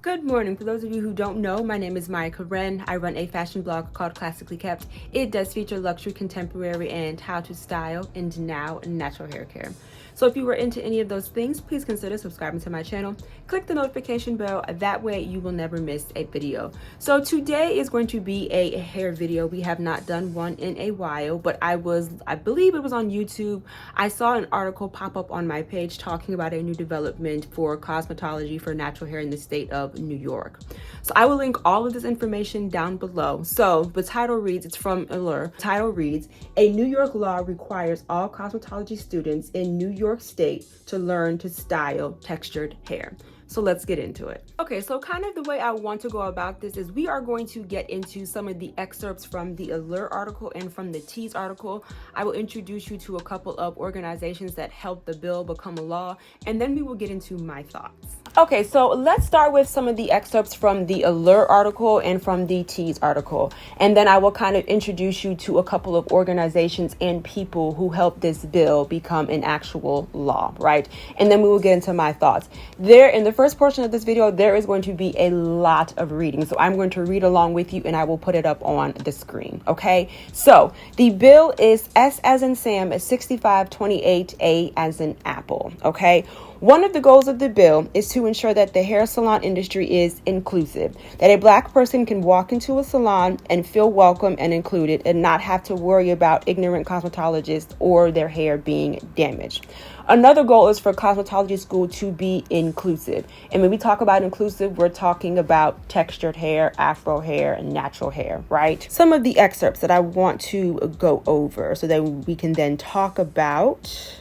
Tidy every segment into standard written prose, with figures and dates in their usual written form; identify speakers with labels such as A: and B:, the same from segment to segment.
A: Good morning. For those of you who don't know, my name is Maya Karen. I run a fashion blog called Classically Kept. It does feature luxury, contemporary, and how to style and now natural hair care. So if you were into any of those things, please consider subscribing to my channel. Click the notification bell. That way you will never miss a video. So today is going to be a hair video. We have not done one in a while, but I believe it was on YouTube. I saw an article pop up on my page talking about a new development for cosmetology for natural hair in the state of New York. So I will link all of this information down below. So the title reads, it's from Allure. The title reads, a New York law requires all cosmetology students in New York State to learn to style textured hair. So let's get into it. Okay, so kind of the way I want to go about this is we are going to get into some of the excerpts from the Allure article and from the Tease article. I will introduce you to a couple of organizations that helped the bill become a law, and then we will get into my thoughts. Okay, so let's start with some of the excerpts from the Allure article and from the Tease article. And then I will kind of introduce you to a couple of organizations and people who helped this bill become an actual law, right? And then we will get into my thoughts. There, in the first portion of this video, there is going to be a lot of reading. So I'm going to read along with you and I will put it up on the screen, okay? So the bill is S as in Sam, 6528, A as in Apple, okay? One of the goals of the bill is to ensure that the hair salon industry is inclusive, that a Black person can walk into a salon and feel welcome and included and not have to worry about ignorant cosmetologists or their hair being damaged. Another goal is for cosmetology school to be inclusive. And when we talk about inclusive, we're talking about textured hair, afro hair, and natural hair, right? Some of the excerpts that I want to go over so that we can then talk about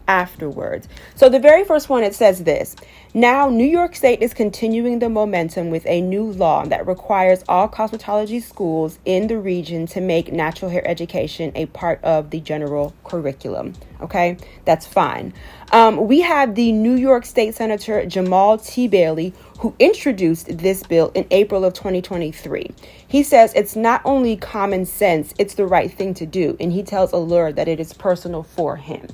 A: afterwards. So the very first one, it says this: now, New York State is continuing the momentum with a new law that requires all cosmetology schools in the region to make natural hair education a part of the general curriculum. Okay, that's fine. We have the New York State Senator Jamal T. Bailey, who introduced this bill in April of 2023. He says it's not only common sense, it's the right thing to do. And he tells Allure that it is personal for him.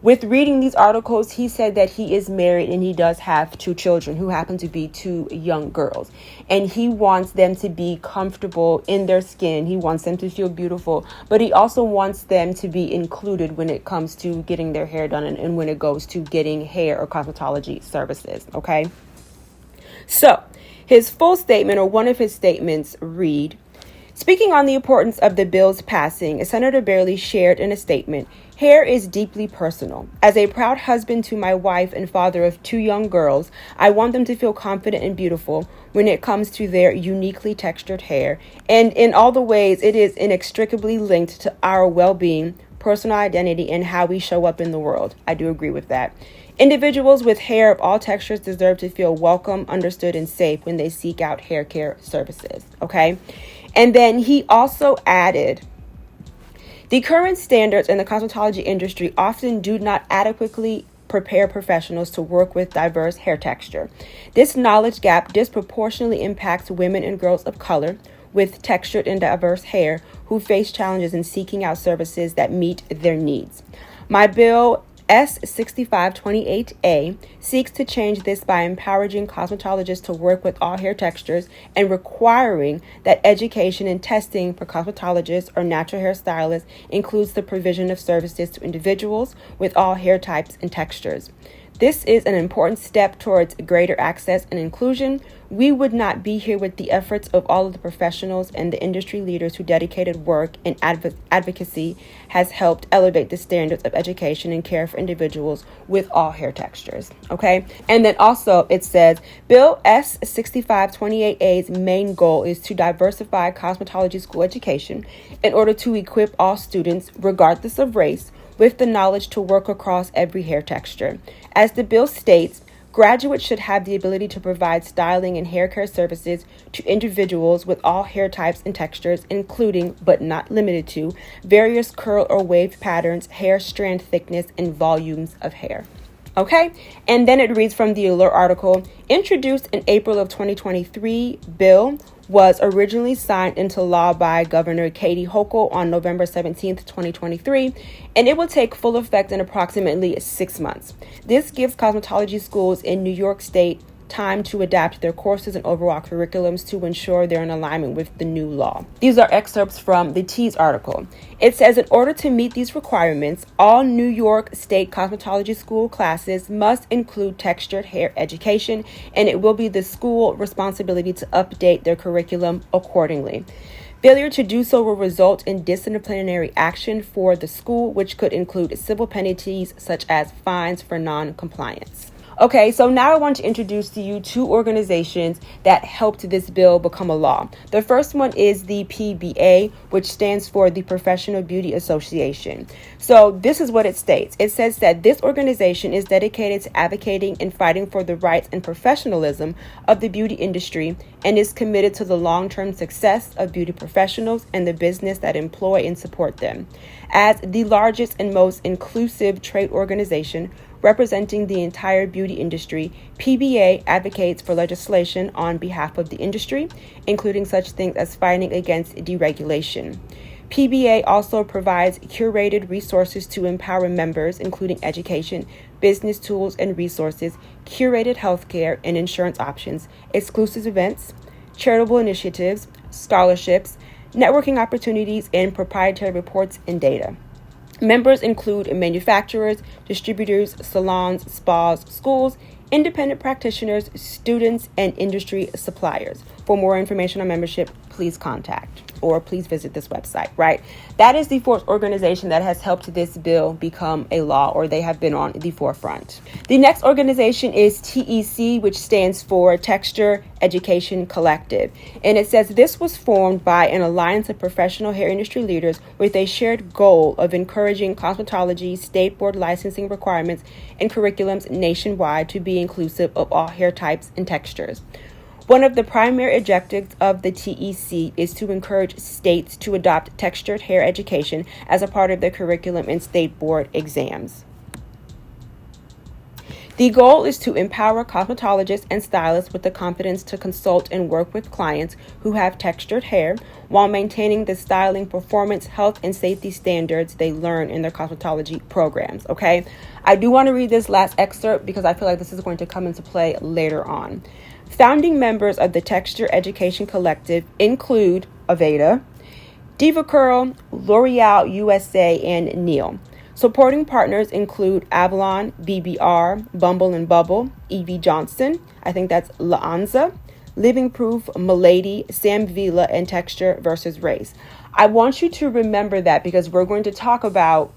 A: With reading these articles, he said that he is married and he does have 2 children who happen to be 2 young girls. And he wants them to be comfortable in their skin. He wants them to feel beautiful, but he also wants them to be included when it comes to getting their hair done and when it goes to getting hair or cosmetology services, okay? So his full statement, or one of his statements, read, speaking on the importance of the bill's passing, Senator Bailey shared in a statement, hair is deeply personal. As a proud husband to my wife and father of 2 young girls, I want them to feel confident and beautiful when it comes to their uniquely textured hair. And in all the ways, it is inextricably linked to our well-being, personal identity, and how we show up in the world. I do agree with that. Individuals with hair of all textures deserve to feel welcome, understood, and safe when they seek out hair care services. Okay? And then he also added, the current standards in the cosmetology industry often do not adequately prepare professionals to work with diverse hair texture. This knowledge gap disproportionately impacts women and girls of color with textured and diverse hair who face challenges in seeking out services that meet their needs. My bill S6528A seeks to change this by empowering cosmetologists to work with all hair textures and requiring that education and testing for cosmetologists or natural hair stylists includes the provision of services to individuals with all hair types and textures. This is an important step towards greater access and inclusion. We would not be here with the efforts of all of the professionals and the industry leaders who dedicated work and advocacy has helped elevate the standards of education and care for individuals with all hair textures. Okay. And then also it says Bill S6528A's main goal is to diversify cosmetology school education in order to equip all students, regardless of race, with the knowledge to work across every hair texture. As the bill states, graduates should have the ability to provide styling and hair care services to individuals with all hair types and textures, including, but not limited to, various curl or wave patterns, hair strand thickness, and volumes of hair. Okay, and then it reads from the Allure article, introduced in April of 2023, bill was originally signed into law by Governor Katie Hochul on November 17th, 2023, and it will take full effect in approximately 6 months. This gives cosmetology schools in New York State time to adapt their courses and overall curriculums to ensure they're in alignment with the new law. These are excerpts from the Tease article. It says, in order to meet these requirements, all New York State cosmetology school classes must include textured hair education, and it will be the school responsibility to update their curriculum accordingly. Failure to do so will result in disciplinary action for the school, which could include civil penalties such as fines for non-compliance. Okay, so now I want to introduce to you two organizations that helped this bill become a law. The first one is the PBA, which stands for the Professional Beauty Association. So this is what it states. It says that this organization is dedicated to advocating and fighting for the rights and professionalism of the beauty industry and is committed to the long-term success of beauty professionals and the business that employ and support them. As the largest and most inclusive trade organization representing the entire beauty industry, PBA advocates for legislation on behalf of the industry, including such things as fighting against deregulation. PBA also provides curated resources to empower members, including education, business tools and resources, curated healthcare and insurance options, exclusive events, charitable initiatives, scholarships, networking opportunities, and proprietary reports and data. Members include manufacturers, distributors, salons, spas, schools, independent practitioners, students, and industry suppliers. For more information on membership, please contact or please visit this website, right? That is the fourth organization that has helped this bill become a law, or they have been on the forefront. The next organization is TEC, which stands for Texture Education Collective. And it says this was formed by an alliance of professional hair industry leaders with a shared goal of encouraging cosmetology state board licensing requirements and curriculums nationwide to be inclusive of all hair types and textures. One of the primary objectives of the TEC is to encourage states to adopt textured hair education as a part of their curriculum and state board exams. The goal is to empower cosmetologists and stylists with the confidence to consult and work with clients who have textured hair while maintaining the styling, performance, health, and safety standards they learn in their cosmetology programs, okay? I do want to read this last excerpt because I feel like this is going to come into play later on. Founding members of the Texture Education Collective include Aveda, Diva Curl, L'Oreal USA, and Neil. Supporting partners include Avalon, BBR, Bumble and Bubble, Evie Johnson, I think that's Laanza, Living Proof, Milady, Sam Vila, and Texture versus Race. I want you to remember that because we're going to talk about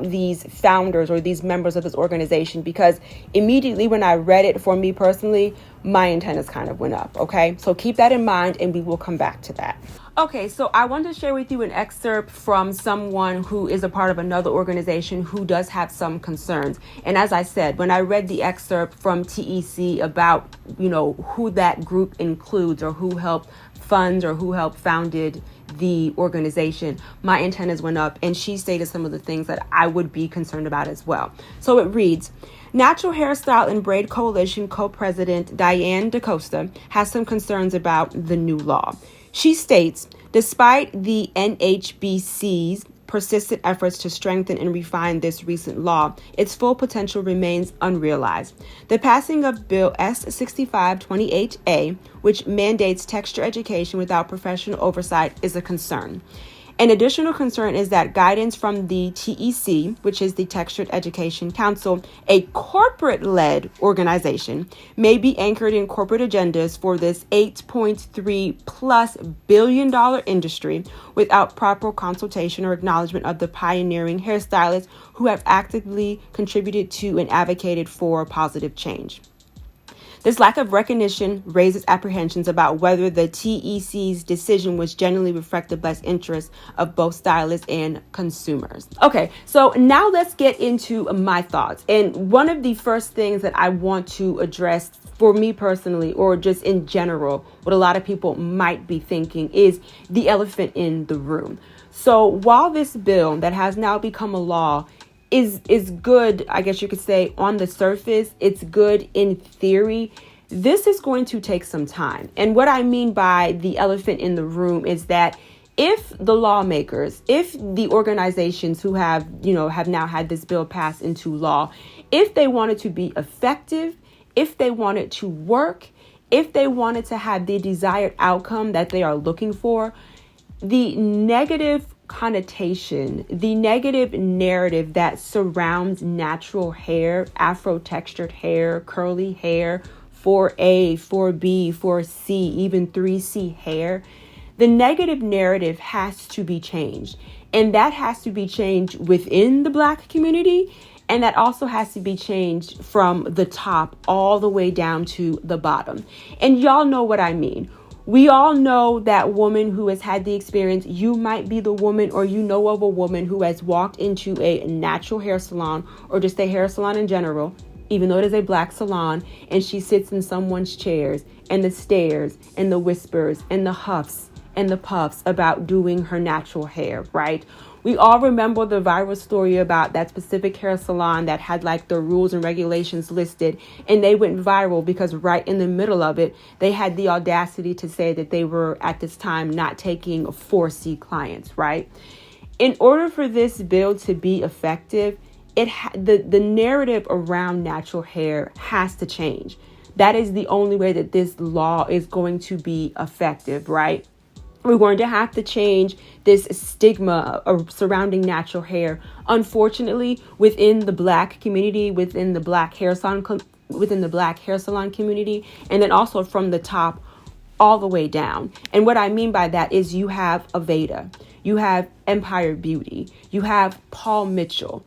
A: these founders or these members of this organization, because immediately when I read it, for me personally, my antennas kind of went up, okay? So keep that in mind and we will come back to that. Okay, so I want to share with you an excerpt from someone who is a part of another organization who does have some concerns. And as I said, when I read the excerpt from TEC about, who that group includes or who helped funds or who helped founded the organization, my antennas went up, and she stated some of the things that I would be concerned about as well. So it reads, Natural Hairstyle and Braid Coalition co-president Diane DaCosta has some concerns about the new law. She states, despite the NHBC's persistent efforts to strengthen and refine this recent law, its full potential remains unrealized. The passing of Bill S-6528A, which mandates texture education without professional oversight, is a concern. An additional concern is that guidance from the TEC, which is the Textured Education Council, a corporate-led organization, may be anchored in corporate agendas for this $8.3+ billion industry without proper consultation or acknowledgement of the pioneering hairstylists who have actively contributed to and advocated for positive change. This lack of recognition raises apprehensions about whether the TEC's decision was genuinely reflect the best interests of both stylists and consumers. Okay, so now let's get into my thoughts. And one of the first things that I want to address for me personally, or just in general, what a lot of people might be thinking is the elephant in the room. So while this bill that has now become a law is good, I guess you could say, on the surface, it's good in theory, this is going to take some time. And what I mean by the elephant in the room is that if the lawmakers, if the organizations who have now had this bill passed into law, if they wanted to be effective if they want it to work, if they wanted to have the desired outcome that they are looking for, the negative connotation, the negative narrative that surrounds natural hair, afro textured hair, curly hair, 4A, 4B, 4C, even 3C hair, the negative narrative has to be changed. And that has to be changed within the Black community. And that also has to be changed from the top all the way down to the bottom. And y'all know what I mean. We all know that woman who has had the experience. You might be the woman, or you know of a woman who has walked into a natural hair salon or just a hair salon in general, even though it is a Black salon, and she sits in someone's chairs and the stares and the whispers and the huffs and the puffs about doing her natural hair, right? We all remember the viral story about that specific hair salon that had like the rules and regulations listed, and they went viral because right in the middle of it, they had the audacity to say that they were at this time not taking 4C clients, right? In order for this bill to be effective, the narrative around natural hair has to change. That is the only way that this law is going to be effective, right? We're going to have to change this stigma surrounding natural hair. Unfortunately, within the Black community, within the Black hair salon community, and then also from the top all the way down. And what I mean by that is you have Aveda, you have Empire Beauty, you have Paul Mitchell.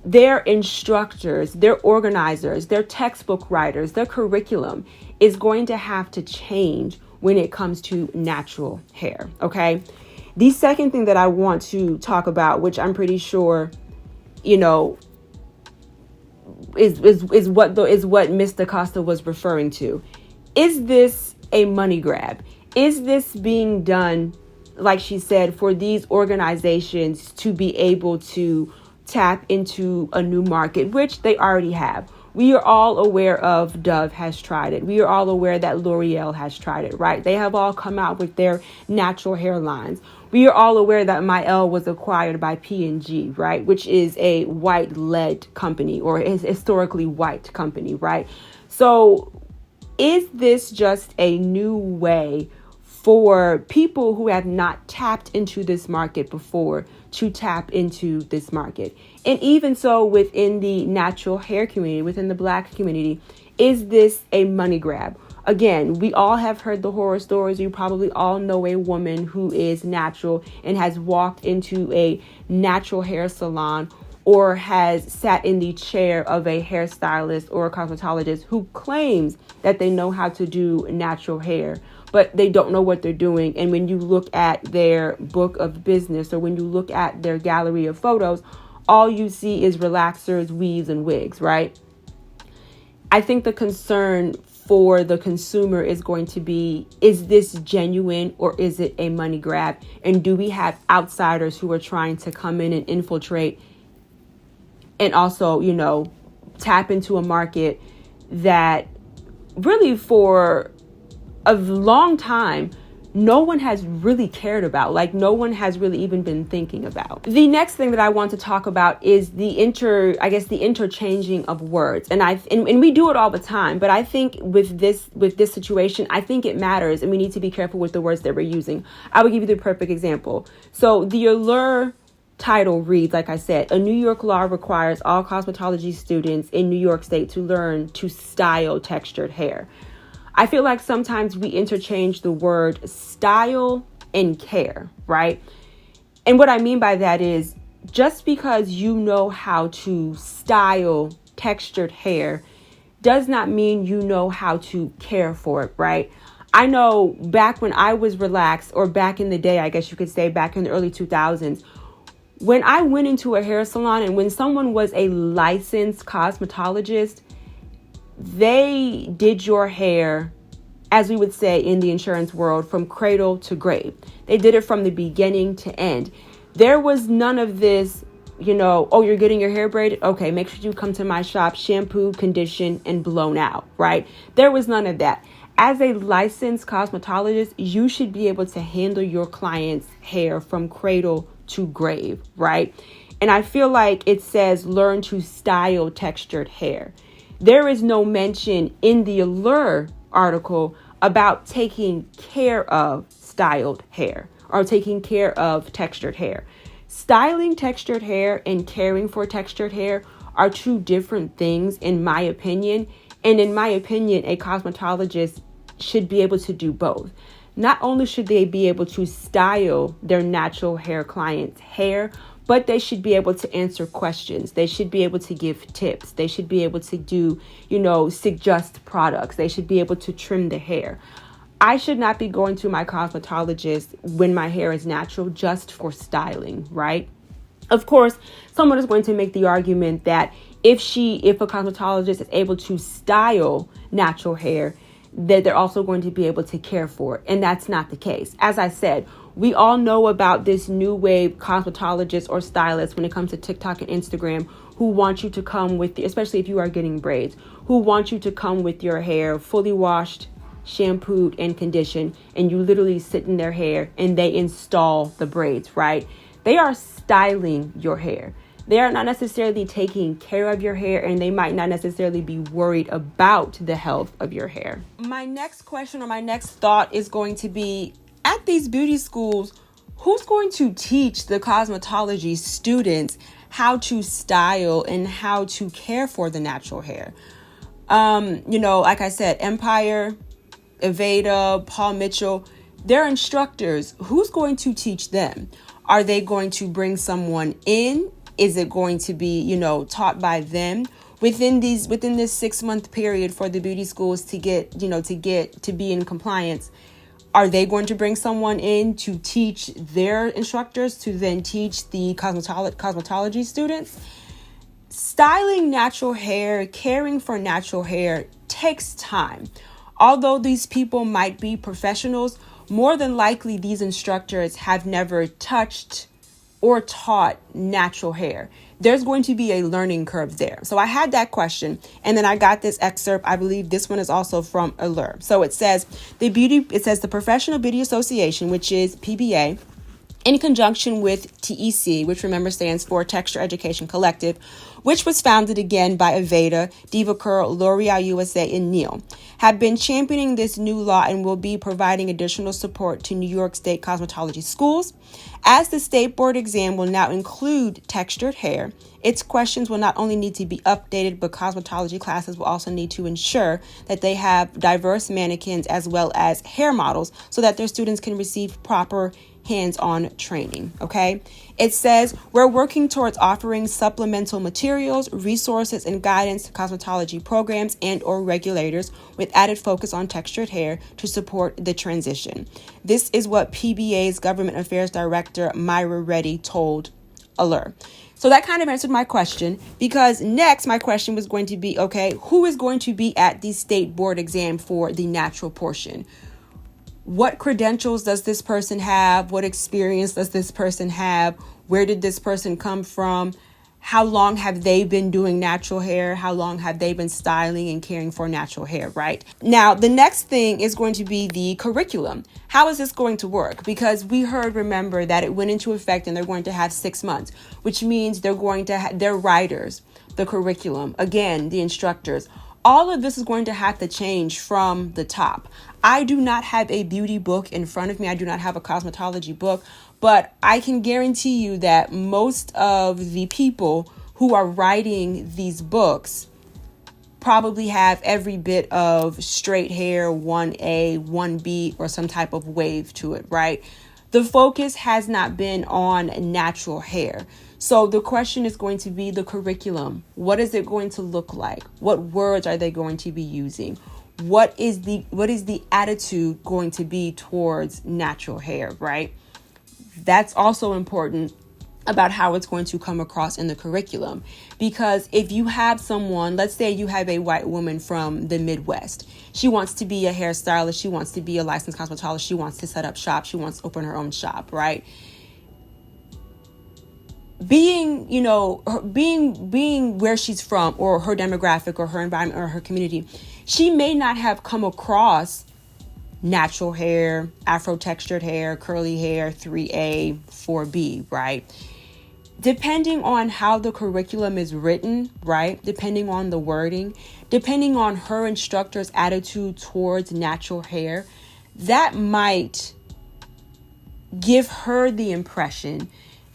A: Their instructors, their organizers, their textbook writers, their curriculum is going to have to change when it comes to natural hair, okay? The second thing that I want to talk about, which I'm pretty sure, you know, is what Ms. DaCosta was referring to. Is this a money grab? Is this being done, like she said, for these organizations to be able to tap into a new market, which they already have? We are all aware of Dove has tried it. We are all aware that L'Oreal has tried it, right? They have all come out with their natural hairlines. We are all aware that Mielle was acquired by P&G, right? Which is a white-led company, or is historically white company, right? So is this just a new way for people who have not tapped into this market before to tap into this market? And even so, within the natural hair community, within the Black community, is this a money grab? Again, we all have heard the horror stories. You probably all know a woman who is natural and has walked into a natural hair salon or has sat in the chair of a hairstylist or a cosmetologist who claims that they know how to do natural hair, but they don't know what they're doing. And when you look at their book of business, or when you look at their gallery of photos, all you see is relaxers, weaves, and wigs, right? I think the concern for the consumer is going to be, is this genuine or is it a money grab? And do we have outsiders who are trying to come in and infiltrate and also, you know, tap into a market that really for a long time no one has really cared about, like no one has really even been thinking about. The next thing that I want to talk about is the interchanging of words. And we do it all the time, but I think with this situation, I think it matters and we need to be careful with the words that we're using. I will give you the perfect example. So the allure title reads, like I said, a New York law requires all cosmetology students in New York State to learn to style textured hair. I feel like sometimes we interchange the word style and care, right? And what I mean by that is, just because you know how to style textured hair does not mean you know how to care for it, right? I know back when I was relaxed, or back in the day, I guess you could say back in the early 2000s, when I went into a hair salon and when someone was a licensed cosmetologist, they did your hair, as we would say in the insurance world, from cradle to grave. They did it from the beginning to end. There was none of this, you know, oh, you're getting your hair braided? Okay, make sure you come to my shop, shampooed, conditioned, and blown out, right? There was none of that. As a licensed cosmetologist, you should be able to handle your client's hair from cradle to grave, right? And I feel like it says learn to style textured hair. There is no mention in the Allure article about taking care of styled hair or taking care of textured hair. Styling textured hair and caring for textured hair are two different things, in my opinion. And in my opinion, a cosmetologist should be able to do both. Not only should they be able to style their natural hair clients' hair, but they should be able to answer questions. They should be able to give tips. They should be able to do, suggest products. They should be able to trim the hair. I should not be going to my cosmetologist when my hair is natural just for styling, right? Of course, someone is going to make the argument that if a cosmetologist is able to style natural hair, that they're also going to be able to care for it. And that's not the case. As I said, we all know about this new wave cosmetologists or stylists when it comes to TikTok and Instagram who want you to come with, especially if you are getting braids, who want you to come with your hair fully washed, shampooed, and conditioned, and you literally sit in their hair and they install the braids, right? They are styling your hair. They are not necessarily taking care of your hair, and they might not necessarily be worried about the health of your hair. My next question or my next thought is going to be, at these beauty schools, who's going to teach the cosmetology students how to style and how to care for the natural hair? Like I said, Empire, Aveda, Paul Mitchell, they're instructors. Who's going to teach them? Are they going to bring someone in? Is it going to be, taught by them within this 6-month period for the beauty schools to get to be in compliance? Are they going to bring someone in to teach their instructors to then teach the cosmetology students? Styling natural hair, caring for natural hair takes time. Although these people might be professionals, more than likely these instructors have never touched or taught natural hair. There's going to be a learning curve there. So I had that question, and then I got this excerpt. I believe this one is also from Allure. So it says the Professional Beauty Association, which is PBA, in conjunction with TEC, which remember stands for Texture Education Collective, which was founded again by Aveda, Diva Curl, L'Oreal USA, and Neil, have been championing this new law and will be providing additional support to New York State cosmetology schools. As the state board exam will now include textured hair, its questions will not only need to be updated, but cosmetology classes will also need to ensure that they have diverse mannequins as well as hair models so that their students can receive proper hands-on training. Okay. It says we're working towards offering supplemental materials, resources, and guidance to cosmetology programs and or regulators with added focus on textured hair to support the transition. This is what PBA's Government Affairs Director Myra Reddy told Allure. So that kind of answered my question, because next my question was going to be, okay, who is going to be at the state board exam for the natural portion? What credentials does this person have? What experience does this person have? Where did this person come from? How long have they been doing natural hair? How long have they been styling and caring for natural hair, right? Now, the next thing is going to be the curriculum. How is this going to work? Because we remember that it went into effect and they're going to have 6 months, which means they're going to have their writers, the curriculum, again, the instructors. All of this is going to have to change from the top. I do not have a beauty book in front of me. I do not have a cosmetology book, but I can guarantee you that most of the people who are writing these books probably have every bit of straight hair, 1A, 1B, or some type of wave to it, right? The focus has not been on natural hair. So the question is going to be the curriculum. What is it going to look like? What words are they going to be using? What is the attitude going to be towards natural hair, right? That's also important about how it's going to come across in the curriculum. Because if you have someone, let's say you have a white woman from the Midwest, she wants to be a hairstylist, she wants to be a licensed cosmetologist, she wants to set up shop, she wants to open her own shop, right? Being where she's from, or her demographic, or her environment, or her community, she may not have come across natural hair, Afro textured hair, curly hair, 3A, 4B, right? depending on how the curriculum is written, right? Depending on the wording, depending on her instructor's attitude towards natural hair, that might give her the impression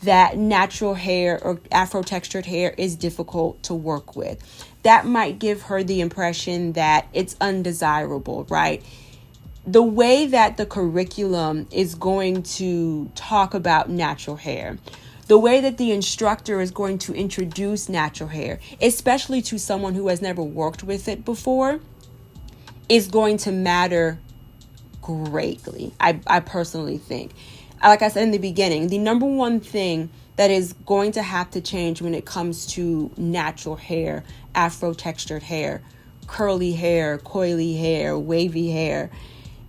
A: that natural hair or Afro textured hair is difficult to work with. That might give her the impression that it's undesirable, right? The way that the curriculum is going to talk about natural hair, the way that the instructor is going to introduce natural hair, especially to someone who has never worked with it before, is going to matter greatly. I personally think. Like I said in the beginning, the number one thing that is going to have to change when it comes to natural hair, Afro textured hair, curly hair, coily hair, wavy hair,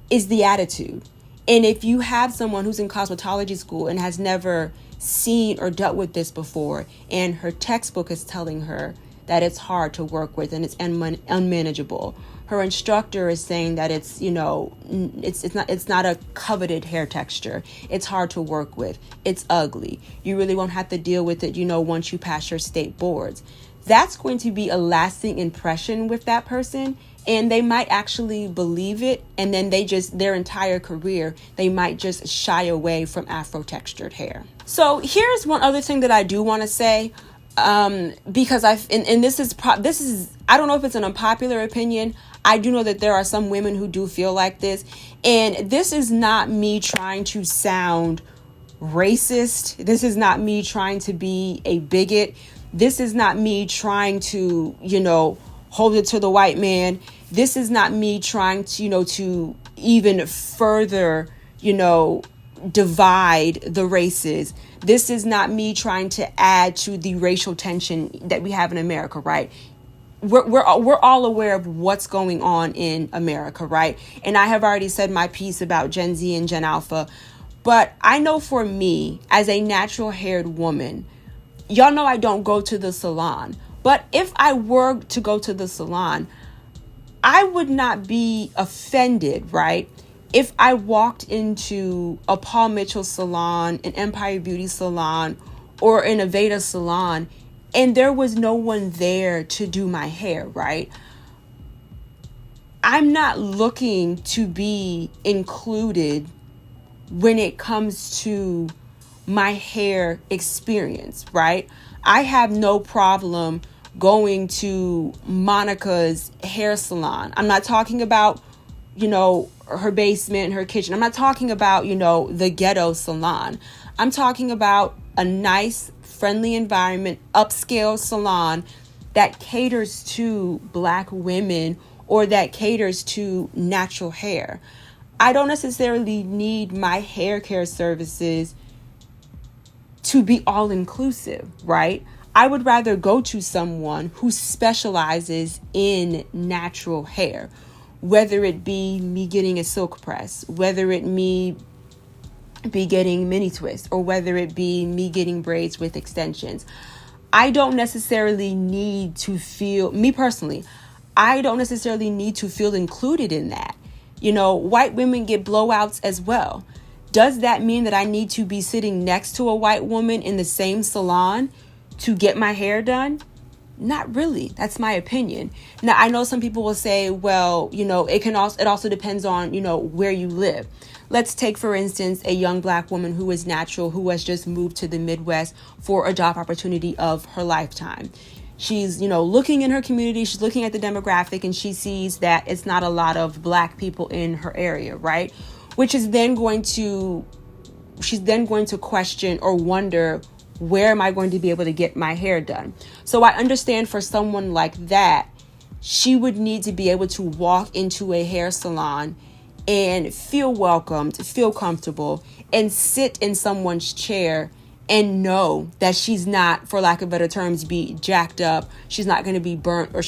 A: is the attitude. And if you have someone who's in cosmetology school and has never seen or dealt with this before, and her textbook is telling her that it's hard to work with and it's unmanageable, her instructor is saying that it's, it's not a coveted hair texture, it's hard to work with, it's ugly, you really won't have to deal with it, once you pass your state boards. That's going to be a lasting impression with that person, and they might actually believe it, and then their entire career, they might just shy away from Afro textured hair. So here's one other thing that I do want to say, because this is I don't know if it's an unpopular opinion. I do know that there are some women who do feel like this, and this is not me trying to sound racist. This is not me trying to be a bigot. This is not me trying to, hold it to the white man. This is not me trying to, to even further, divide the races. This is not me trying to add to the racial tension that we have in America, right? We're all aware of what's going on in America, right? And I have already said my piece about Gen Z and Gen Alpha, but I know for me, as a natural haired woman, y'all know I don't go to the salon, but if I were to go to the salon, I would not be offended, right? If I walked into a Paul Mitchell salon, an Empire Beauty salon, or an Aveda salon, and there was no one there to do my hair, right? I'm not looking to be included when it comes to my hair experience, right? I have no problem going to Monica's hair salon. I'm not talking about, her basement, her kitchen. I'm not talking about, the ghetto salon. I'm talking about a nice, friendly environment, upscale salon that caters to Black women or that caters to natural hair. I don't necessarily need my hair care services to be all inclusive, right? I would rather go to someone who specializes in natural hair, whether it be me getting a silk press, whether it be getting mini twists, or whether it be me getting braids with extensions. I don't necessarily need to feel, me personally, I don't necessarily need to feel included in that. White women get blowouts as well. Does that mean that I need to be sitting next to a white woman in the same salon to get my hair done? Not really. That's my opinion. Now, I know some people will say, well, it also depends on, where you live. Let's take, for instance, a young Black woman who is natural, who has just moved to the Midwest for a job opportunity of her lifetime. She's, looking in her community, she's looking at the demographic, and she sees that it's not a lot of Black people in her area, right? She's then going to question or wonder, where am I going to be able to get my hair done? So I understand for someone like that, she would need to be able to walk into a hair salon and feel welcomed, feel comfortable, and sit in someone's chair and know that she's not, for lack of better terms, be jacked up, she's not going to be burnt, or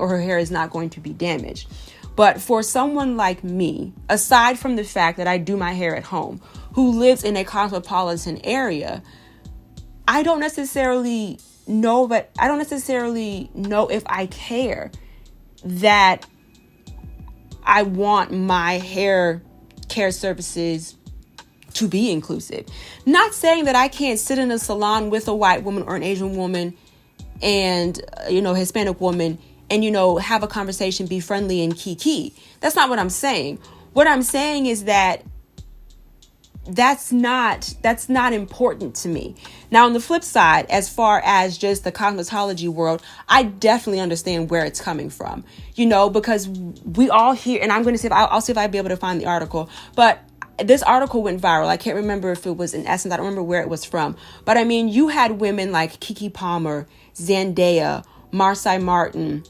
A: her hair is not going to be damaged. But for someone like me, aside from the fact that I do my hair at home, who lives in a cosmopolitan area, I don't necessarily know if I care that I want my hair care services to be inclusive. Not saying that I can't sit in a salon with a white woman or an Asian woman and, Hispanic woman and, have a conversation, be friendly and kiki. That's not what I'm saying. What I'm saying is that that's not important to me. Now, on the flip side, as far as just the cosmetology world, I definitely understand where it's coming from, because we all hear, and I'm going to see if I'll see if I'll be able to find the article, but this article went viral. I can't remember if it was in Essence. I don't remember where it was from, but I mean, you had women like Keke Palmer, Zendaya, Marsai Martin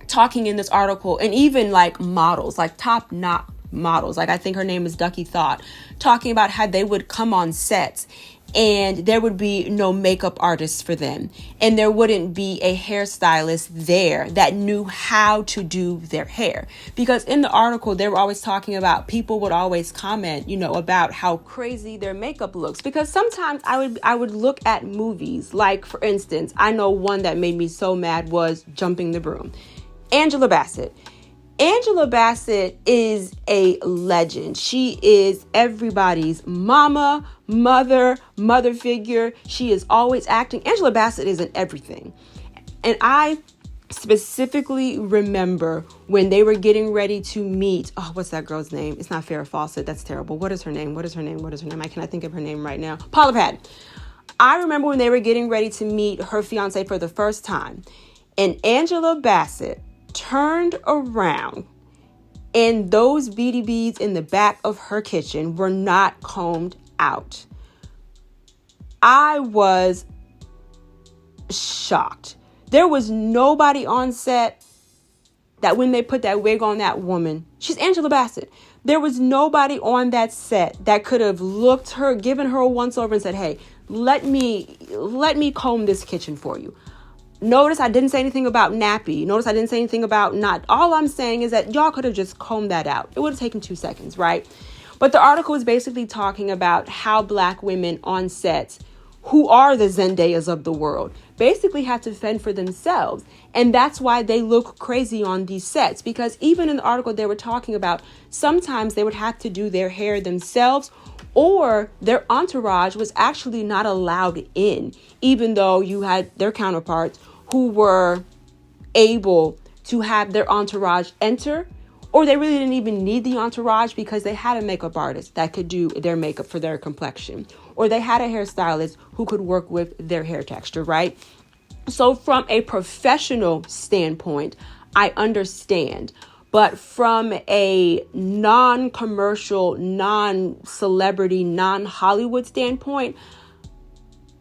A: talking in this article, and even like models, like top-notch models, like I think her name is Ducky Thought, talking about how they would come on sets and there would be no makeup artists for them, and there wouldn't be a hairstylist there that knew how to do their hair. Because in the article, they were always talking about, people would always comment, about how crazy their makeup looks. Because sometimes I would look at movies, like for instance, I know one that made me so mad was Jumping the Broom. Angela Bassett. Angela Bassett is a legend. She is everybody's mama, mother figure. She is always acting. Angela Bassett is in everything. And I specifically remember when they were getting ready to meet, what's that girl's name? It's not Farrah Fawcett. That's terrible. What is her name? I cannot think of her name right now. Paula Patton. I remember when they were getting ready to meet her fiance for the first time, and Angela Bassett turned around and those beady beads in the back of her kitchen were not combed out. I was shocked. There was nobody on set that when they put that wig on that woman, she's Angela Bassett. There was nobody on that set that could have looked her, given her a once over and said, hey, let me comb this kitchen for you. Notice I didn't say anything about nappy. Notice I didn't say anything about not. All I'm saying is that y'all could have just combed that out. It would have taken 2 seconds, right? But the article is basically talking about how Black women on sets, who are the Zendayas of the world, basically have to fend for themselves. And that's why they look crazy on these sets. Because even in the article they were talking about, sometimes they would have to do their hair themselves, or their entourage was actually not allowed in, even though you had their counterparts who were able to have their entourage enter, or they really didn't even need the entourage because they had a makeup artist that could do their makeup for their complexion, or they had a hairstylist who could work with their hair texture, right? So from a professional standpoint, I understand. But from a non-commercial, non-celebrity, non-Hollywood standpoint,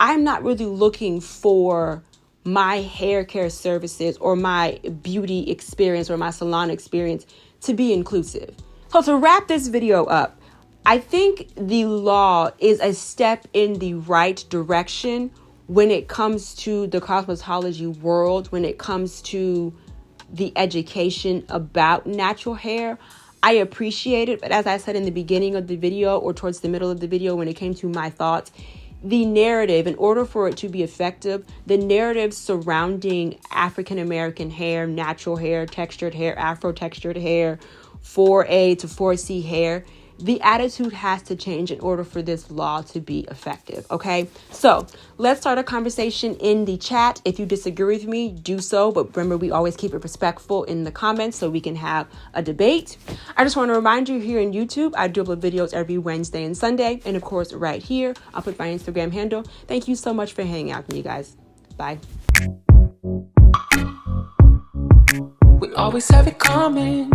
A: I'm not really looking for my hair care services or my beauty experience or my salon experience to be inclusive. So to wrap this video up, I think the law is a step in the right direction when it comes to the cosmetology world, when it comes to the education about natural hair. I appreciate it, but as I said in the beginning of the video or towards the middle of the video when it came to my thoughts, the narrative, in order for it to be effective, the narrative surrounding African American hair, natural hair, textured hair, Afro textured hair, 4A to 4C hair, the attitude has to change in order for this law to be effective. Okay, so let's start a conversation in the chat. If you disagree with me, do so. But remember, we always keep it respectful in the comments so we can have a debate. I just want to remind you, here on YouTube, I do upload videos every Wednesday and Sunday. And of course, right here, I'll put my Instagram handle. Thank you so much for hanging out with me, guys. Bye.
B: We always have it coming.